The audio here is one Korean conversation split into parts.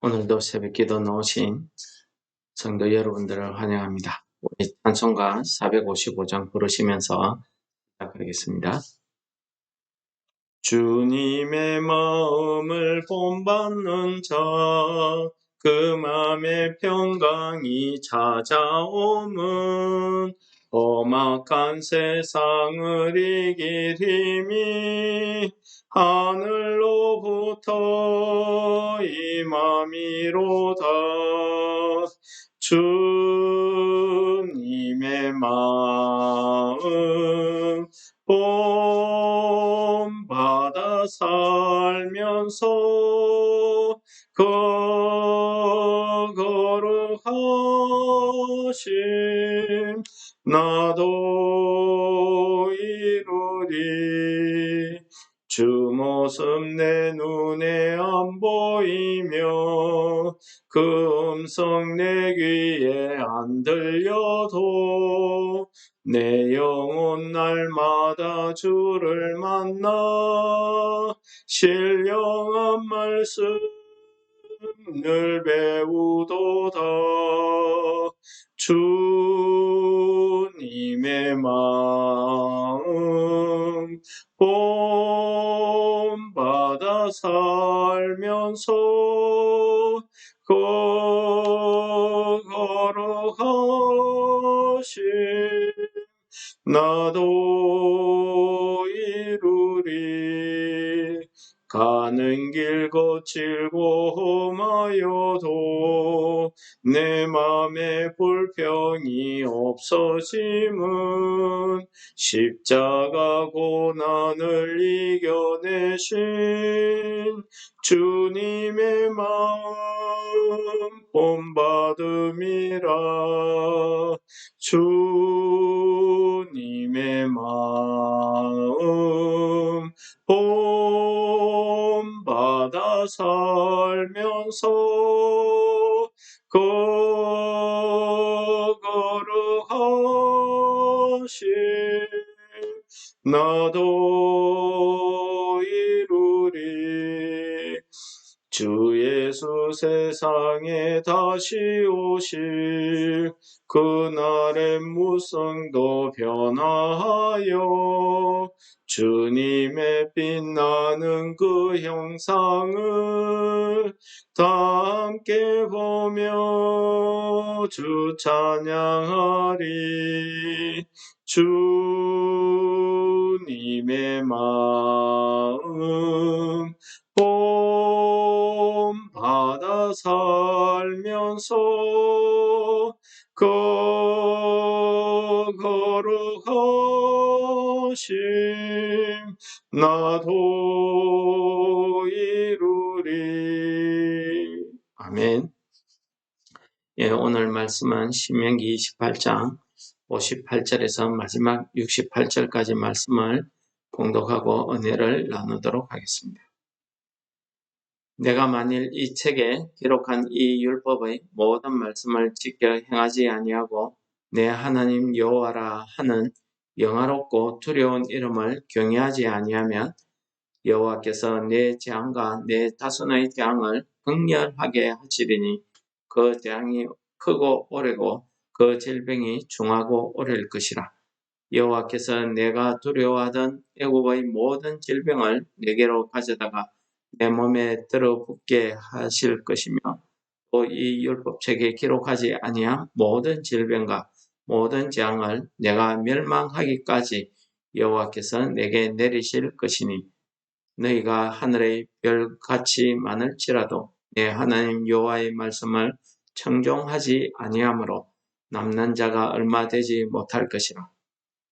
오늘도 새벽기도 나오신 성도 여러분들을 환영합니다. 우리 찬송가 455장 부르시면서 시작하겠습니다. 주님의 마음을 본받는 자, 그 마음의 평강이 찾아오면 험악한 세상을 이길 힘이 하늘로부터 임함이로다. 주님의 마음 본받아 살면서 거룩하심 나도 이루리. 주 모습 내 눈에 안 보이며 그 음성 내 귀에 안 들려도 내 영혼 날마다 주를 만나 신령한 말씀을 배우도다. 주님의 마음 본받아 살면서 거룩하심 나도 이루리. 가는 길 거칠고 험하여도 내 맘에 불평이 없어짐은 십자가 고난을 이겨내신 주님의 마음 본받음이라. 주님의 마음 본받아 살면서 거룩하심 나도 이루리. 주 예수 세상에 다시 오실 그날의 무성도 변화하여 주님의 빛나는 그 형상을 다 함께 보며 주 찬양하리. 주님의 마음 본받아 살면서 거룩하심 나도 이루리. 아멘. 오늘 말씀은 신명기 28장 58절에서 마지막 68절까지 말씀을 봉독하고 은혜를 나누도록 하겠습니다. 내가 만일 이 책에 기록한 이 율법의 모든 말씀을 지켜 행하지 아니하고 내 하나님 여호와라 하는 영화롭고 두려운 이름을 경외하지 아니하면 여호와께서 내 재앙과 내 자손의 재앙을 극렬하게 하시리니 그 재앙이 크고 오래고 그 질병이 중하고 오래일 것이라. 여호와께서 내가 두려워하던 애국의 모든 질병을 내게로 가져다가 내 몸에 들어붙게 하실 것이며 또 이 율법책에 기록하지 아니한 모든 질병과 모든 재앙을 내가 멸망하기까지 여호와께서 내게 내리실 것이니 너희가 하늘의 별같이 많을지라도 내 하나님 여호와의 말씀을 청종하지 아니하므로 남는 자가 얼마 되지 못할 것이라.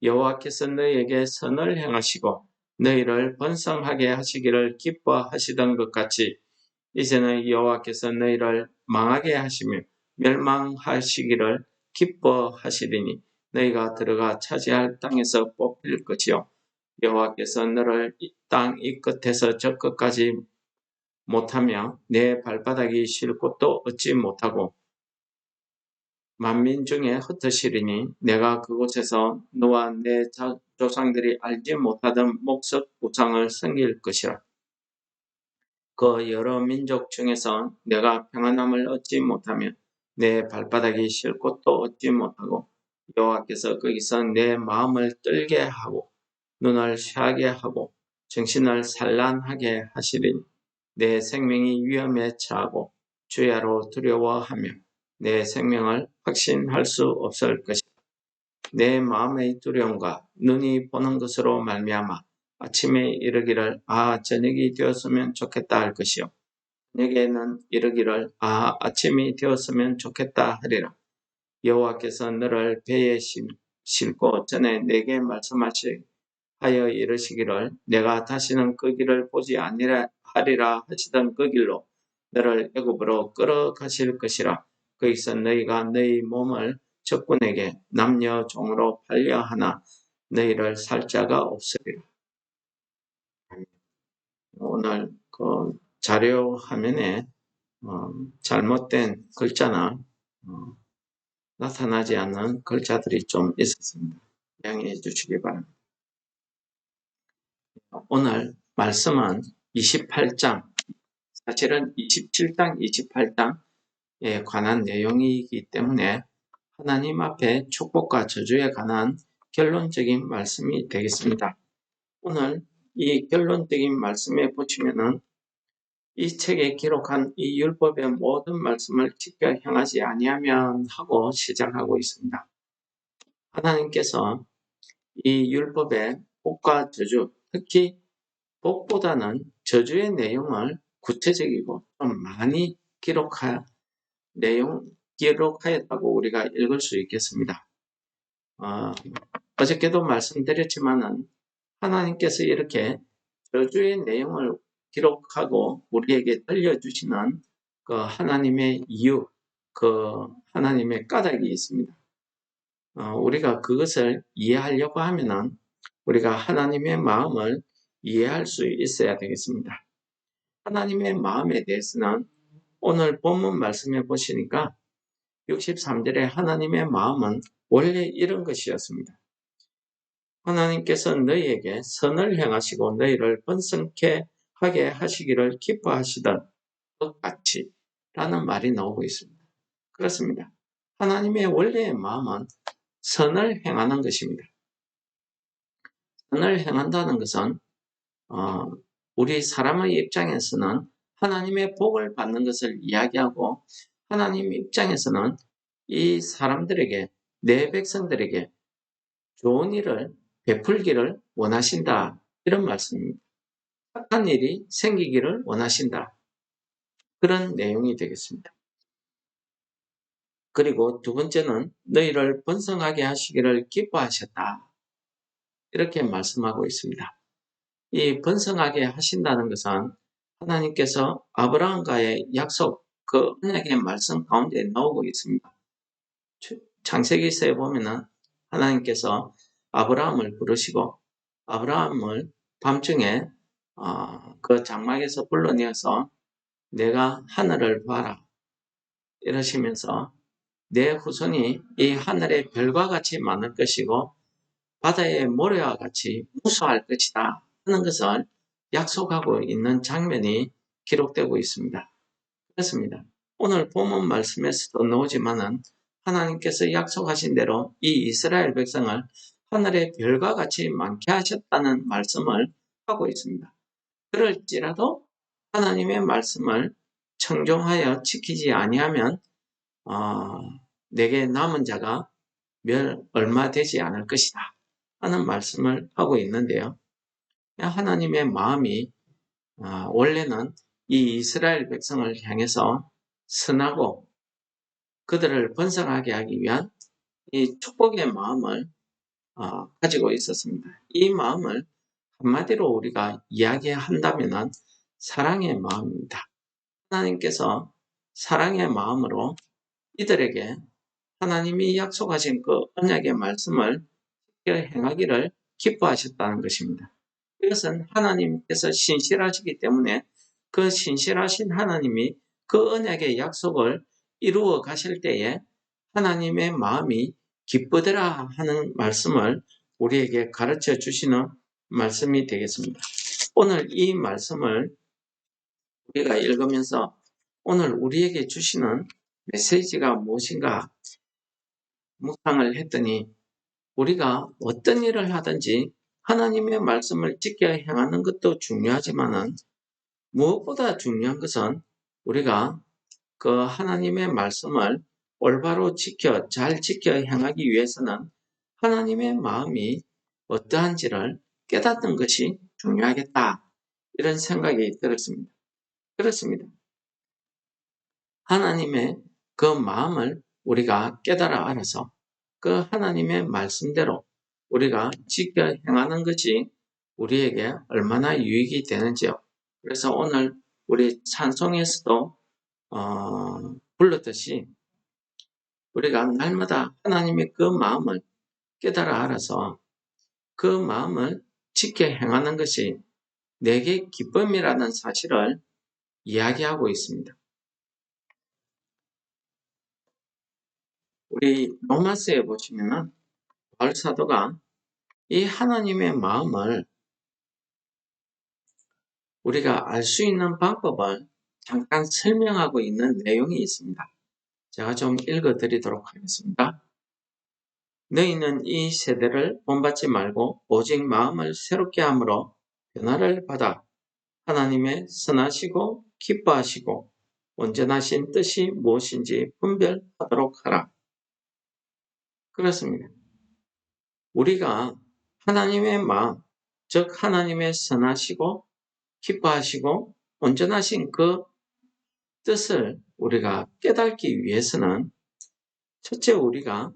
여호와께서 너희에게 선을 행하시고 너희를 번성하게 하시기를 기뻐하시던 것 같이 이제는 여호와께서 너희를 망하게 하시며 멸망하시기를 기뻐하시리니 너희가 들어가 차지할 땅에서 뽑힐 것이요 여호와께서 너를 땅 이 끝에서 저 끝까지 못하며 내 발바닥이 쉴 곳도 얻지 못하고 만민 중에 흩으시리니 내가 그곳에서 너와 내 조상들이 알지 못하던 목석 우상을 섬길 것이라. 그 여러 민족 중에서 내가 평안함을 얻지 못하며 내 발바닥이 쉴 곳도 얻지 못하고 여호와께서 거기서 내 마음을 떨게 하고 눈을 쉬게 하고 정신을 산란하게 하시리니 내 생명이 위험에 처하고 주야로 두려워하며 내 생명을 확신할 수 없을 것이다. 내 마음의 두려움과 눈이 보는 것으로 말미암아 아침에 이르기를 저녁이 되었으면 좋겠다 할 것이요 저녁에는 이르기를 아침이 되었으면 좋겠다 하리라. 여호와께서 너를 배에 싣고 전에 내게 말씀하여 이르시기를 내가 다시는 그 길을 보지 아니하리라 하시던 그 길로 너를 애굽으로 끌어가실 것이라. 거기서 너희가 너희 몸을 적군에게 남녀 종으로 팔려 하나 너희를 살 자가 없으리라. 오늘 그 자료 화면에 잘못된 글자나 나타나지 않는 글자들이 좀 있었습니다. 양해해 주시기 바랍니다. 오늘 말씀은 28장, 사실은 27장, 28장에 관한 내용이기 때문에 하나님 앞에 축복과 저주에 관한 결론적인 말씀이 되겠습니다. 오늘 이 결론적인 말씀에 보시면은 이 책에 기록한 이 율법의 모든 말씀을 지켜 행하지 아니하면 하고 시작하고 있습니다. 하나님께서 이 율법의 복과 저주, 특히 복보다는 저주의 내용을 구체적이고 좀 많이 기록하였다고 우리가 읽을 수 있겠습니다. 어저께도 말씀드렸지만은 하나님께서 이렇게 저주의 내용을 기록하고 우리에게 들려주시는 그 하나님의 이유, 그 하나님의 까닭이 있습니다. 우리가 그것을 이해하려고 하면은 우리가 하나님의 마음을 이해할 수 있어야 되겠습니다. 하나님의 마음에 대해서는 오늘 본문 말씀해 보시니까 63절에 하나님의 마음은 원래 이런 것이었습니다. 하나님께서 너희에게 선을 행하시고 너희를 번성케 하게 하시기를 기뻐하시던 것 같이 라는 말이 나오고 있습니다. 그렇습니다. 하나님의 원래의 마음은 선을 행하는 것입니다. 선을 행한다는 것은 우리 사람의 입장에서는 하나님의 복을 받는 것을 이야기하고 하나님 입장에서는 이 사람들에게 내 백성들에게 좋은 일을 베풀기를 원하신다. 이런 말씀입니다. 착한 일이 생기기를 원하신다. 그런 내용이 되겠습니다. 그리고 두 번째는 너희를 번성하게 하시기를 기뻐하셨다. 이렇게 말씀하고 있습니다. 이 번성하게 하신다는 것은 하나님께서 아브라함과의 약속, 그 언약의 말씀 가운데 나오고 있습니다. 창세기서에 보면은 하나님께서 아브라함을 부르시고 아브라함을 밤중에 그 장막에서 불러내어서 내가 하늘을 봐라 이러시면서 내 후손이 이 하늘의 별과 같이 많을 것이고 바다의 모래와 같이 무수할 것이다 하는 것을 약속하고 있는 장면이 기록되고 있습니다. 그렇습니다. 오늘 본문 말씀에서도 나오지만은 하나님께서 약속하신 대로 이 이스라엘 백성을 하늘의 별과 같이 많게 하셨다는 말씀을 하고 있습니다. 그럴지라도 하나님의 말씀을 청종하여 지키지 아니하면 내게 남은 자가 얼마 되지 않을 것이다 하는 말씀을 하고 있는데요. 하나님의 마음이 원래는 이 이스라엘 백성을 향해서 선하고 그들을 번성하게 하기 위한 이 축복의 마음을 가지고 있었습니다. 이 마음을 한마디로 우리가 이야기한다면 사랑의 마음입니다. 하나님께서 사랑의 마음으로 이들에게 하나님이 약속하신 그 언약의 말씀을 행하기를 기뻐하셨다는 것입니다. 이것은 하나님께서 신실하시기 때문에 그 신실하신 하나님이 그 언약의 약속을 이루어 가실 때에 하나님의 마음이 기쁘더라 하는 말씀을 우리에게 가르쳐 주시는 말씀이 되겠습니다. 오늘 이 말씀을 우리가 읽으면서 오늘 우리에게 주시는 메시지가 무엇인가 묵상을 했더니 우리가 어떤 일을 하든지 하나님의 말씀을 지켜 행하는 것도 중요하지만은 무엇보다 중요한 것은 우리가 그 하나님의 말씀을 올바로 잘 지켜 행하기 위해서는 하나님의 마음이 어떠한지를 깨닫는 것이 중요하겠다. 이런 생각이 들었습니다. 그렇습니다. 하나님의 그 마음을 우리가 깨달아 알아서 그 하나님의 말씀대로 우리가 지켜 행하는 것이 우리에게 얼마나 유익이 되는지요. 그래서 오늘 우리 찬송에서도 불렀듯이 우리가 날마다 하나님의 그 마음을 깨달아 알아서 그 마음을 지켜 행하는 것이 내게 기쁨이라는 사실을 이야기하고 있습니다. 우리 로마서에 보시면은 바울 사도가 이 하나님의 마음을 우리가 알 수 있는 방법을 잠깐 설명하고 있는 내용이 있습니다. 제가 좀 읽어 드리도록 하겠습니다. 너희는 이 세대를 본받지 말고 오직 마음을 새롭게 함으로 변화를 받아 하나님의 선하시고 기뻐하시고 온전하신 뜻이 무엇인지 분별하도록 하라. 그렇습니다. 우리가 하나님의 마음, 즉 하나님의 선하시고 기뻐하시고 온전하신 그 뜻을 우리가 깨닫기 위해서는 첫째 우리가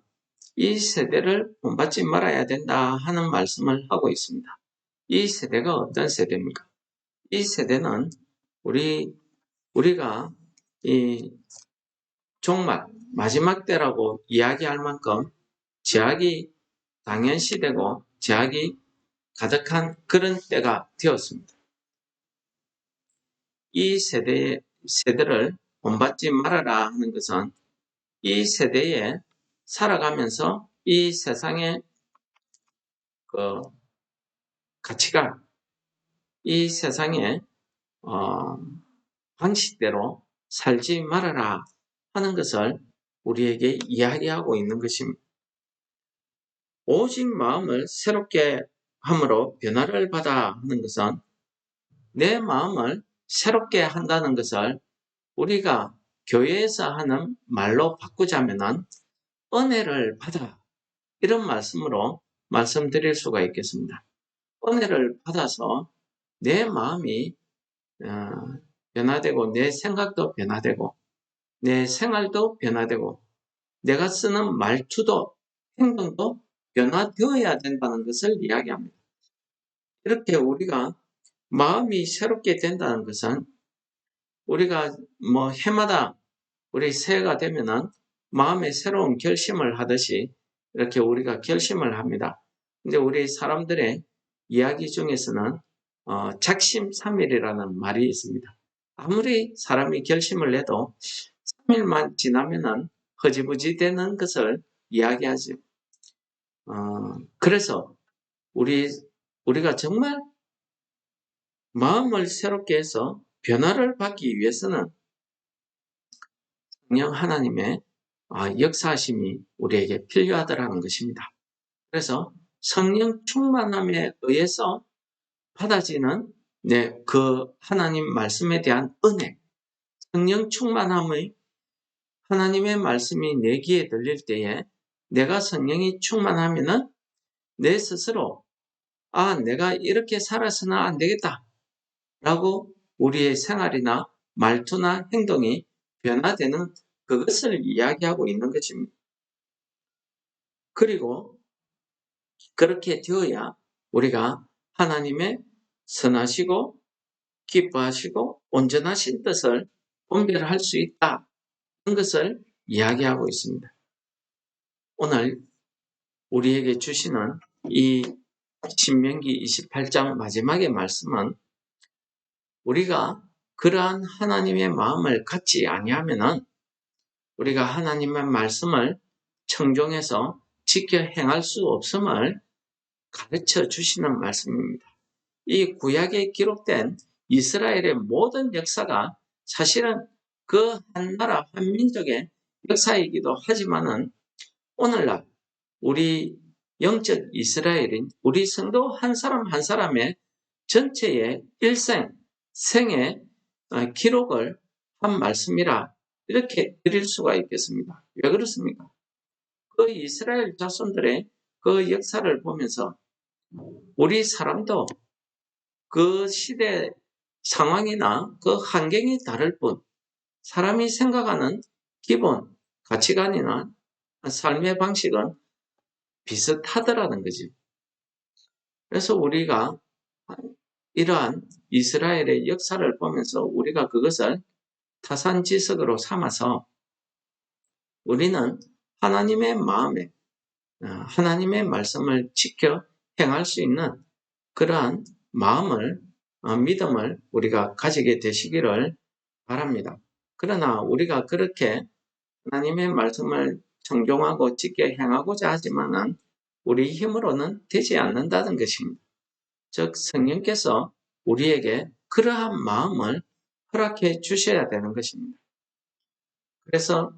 이 세대를 본받지 말아야 된다 하는 말씀을 하고 있습니다. 이 세대가 어떤 세대입니까? 이 세대는 우리가 이 종말, 마지막 때라고 이야기할 만큼 제약이 당연시되고 제약이 가득한 그런 때가 되었습니다. 이 세대를 본받지 말아라 하는 것은 이 세대에 살아가면서 이 세상의 그 가치가 이 세상의 방식대로 살지 말아라 하는 것을 우리에게 이야기하고 있는 것입니다. 오직 마음을 새롭게 함으로 변화를 받아 하는 것은 내 마음을 새롭게 한다는 것을 우리가 교회에서 하는 말로 바꾸자면은 은혜를 받아 이런 말씀으로 말씀드릴 수가 있겠습니다. 은혜를 받아서 내 마음이 변화되고 내 생각도 변화되고 내 생활도 변화되고 내가 쓰는 말투도 행동도 변화되어야 된다는 것을 이야기합니다. 이렇게 우리가 마음이 새롭게 된다는 것은 우리가 해마다 우리 새해가 되면은 마음에 새로운 결심을 하듯이 이렇게 우리가 결심을 합니다. 근데 우리 사람들의 이야기 중에서는 작심삼일이라는 말이 있습니다. 아무리 사람이 결심을 해도 3일만 지나면은 허지부지 되는 것을 이야기하죠. 그래서 우리가 정말 마음을 새롭게 해서 변화를 받기 위해서는 성령 하나님의 역사하심이 우리에게 필요하다라는 것입니다. 그래서 성령 충만함에 의해서 받아지는 그 하나님 말씀에 대한 은혜, 성령 충만함의 하나님의 말씀이 내 귀에 들릴 때에 내가 성령이 충만하면은 내 스스로 내가 이렇게 살아서는 안 되겠다 라고 우리의 생활이나 말투나 행동이 변화되는 그것을 이야기하고 있는 것입니다. 그리고 그렇게 되어야 우리가 하나님의 선하시고 기뻐하시고 온전하신 뜻을 분별할 수 있다는 것을 이야기하고 있습니다. 오늘 우리에게 주시는 이 신명기 28장 마지막의 말씀은 우리가 그러한 하나님의 마음을 갖지 아니하면은 우리가 하나님의 말씀을 청종해서 지켜 행할 수 없음을 가르쳐 주시는 말씀입니다. 이 구약에 기록된 이스라엘의 모든 역사가 사실은 그 한 나라 한 민족의 역사이기도 하지만은 오늘날 우리 영적 이스라엘인 우리 성도 한 사람 한 사람의 전체의 일생, 생의 기록을 한 말씀이라 이렇게 드릴 수가 있겠습니다. 왜 그렇습니까? 그 이스라엘 자손들의 그 역사를 보면서 우리 사람도 그 시대 상황이나 그 환경이 다를 뿐 사람이 생각하는 기본 가치관이나 삶의 방식은 비슷하더라는 거지. 그래서 우리가 이러한 이스라엘의 역사를 보면서 우리가 그것을 타산지석으로 삼아서 우리는 하나님의 마음에 하나님의 말씀을 지켜 행할 수 있는 그러한 마음을 믿음을 우리가 가지게 되시기를 바랍니다. 그러나 우리가 그렇게 하나님의 말씀을 청종하고 지켜 행하고자 하지만은 우리 힘으로는 되지 않는다는 것입니다. 즉 성령께서 우리에게 그러한 마음을 허락해 주셔야 되는 것입니다. 그래서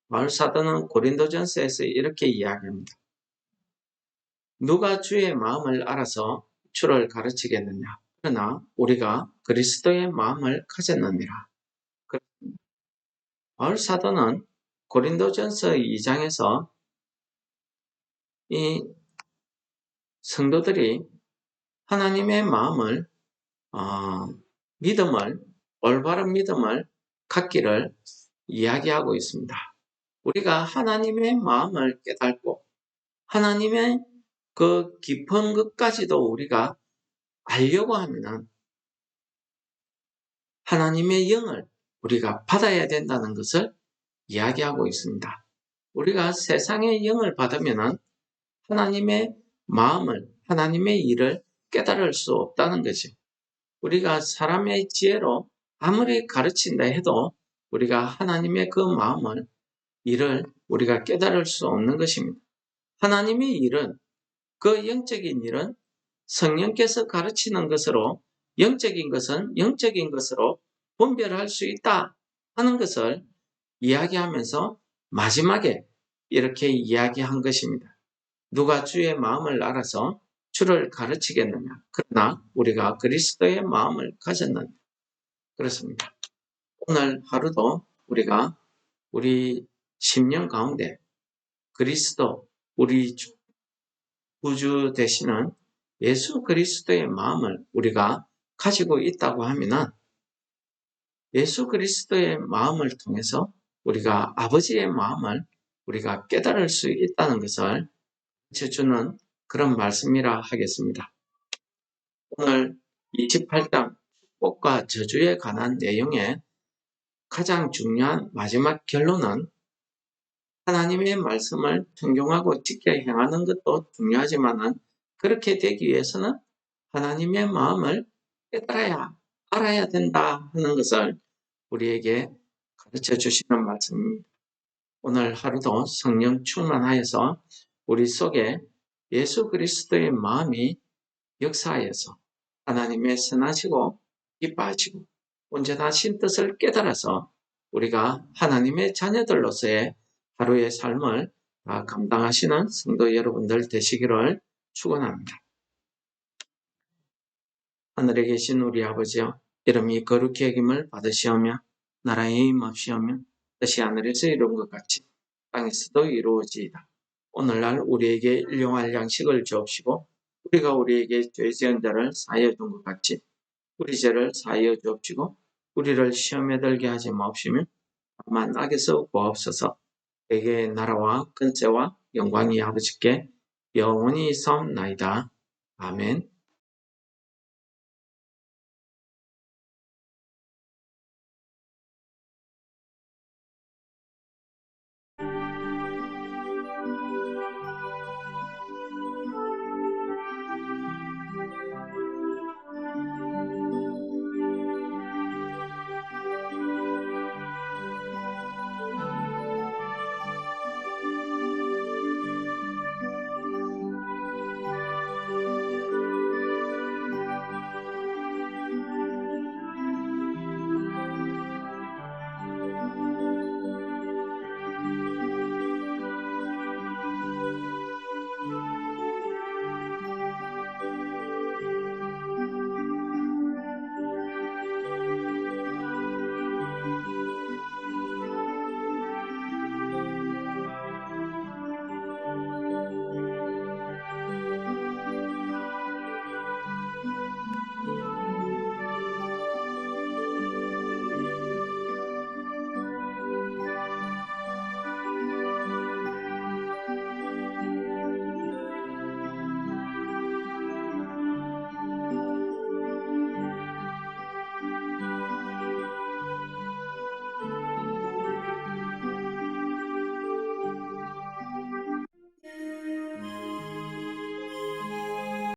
바울 사도는 고린도전서에서 이렇게 이야기합니다. 누가 주의 마음을 알아서 주를 가르치겠느냐? 그러나 우리가 그리스도의 마음을 가졌느니라. 바울 사도는 고린도전서 2장에서 이 성도들이 하나님의 마음을 믿음을 올바른 믿음을 갖기를 이야기하고 있습니다. 우리가 하나님의 마음을 깨닫고 하나님의 그 깊은 것까지도 우리가 알려고 하면 하나님의 영을 우리가 받아야 된다는 것을 이야기하고 있습니다. 우리가 세상의 영을 받으면 하나님의 마음을, 하나님의 일을 깨달을 수 없다는 것이죠. 우리가 사람의 지혜로 아무리 가르친다 해도 우리가 하나님의 그 마음을, 일을 우리가 깨달을 수 없는 것입니다. 하나님의 일은, 그 영적인 일은 성령께서 가르치는 것으로 영적인 것은 영적인 것으로 분별할 수 있다 하는 것을 이야기하면서 마지막에 이렇게 이야기한 것입니다. 누가 주의 마음을 알아서 주를 가르치겠느냐? 그러나 우리가 그리스도의 마음을 가졌느냐? 그렇습니다. 오늘 하루도 우리가 우리 심령 가운데 그리스도, 우리 구주 되시는 예수 그리스도의 마음을 우리가 가지고 있다고 하면 예수 그리스도의 마음을 통해서 우리가 아버지의 마음을 우리가 깨달을 수 있다는 것을 주는 그런 말씀이라 하겠습니다. 오늘 28장 축복과 저주에 관한 내용의 가장 중요한 마지막 결론은 하나님의 말씀을 순종하고 지켜 행하는 것도 중요하지만 그렇게 되기 위해서는 하나님의 마음을 깨달아야 알아야 된다 하는 것을 우리에게 가르쳐 주시는 말씀입니다. 오늘 하루도 성령 충만하여서 우리 속에 예수 그리스도의 마음이 역사하여서 하나님의 선하시고 기뻐하시고 온전하신 뜻을 깨달아서 우리가 하나님의 자녀들로서의 하루의 삶을 감당하시는 성도 여러분들 되시기를 축원합니다. 하늘에 계신 우리 아버지여, 이름이 거룩히 여김을 받으시오며 나라의 임하시오며 뜻이 하늘에서 이룬 것 같이 땅에서도 이루어지이다. 오늘날 우리에게 일용할 양식을 주옵시고 우리가 우리에게 죄 지은 자를 사하여 준 것 같이 우리 죄를 사하여 주옵시고 우리를 시험에 들게 하지 마옵시며 다만 악에서 구하옵소서. 내게 나라와 근세와 영광이 아버지께 영원히 있사옵나이다. 아멘.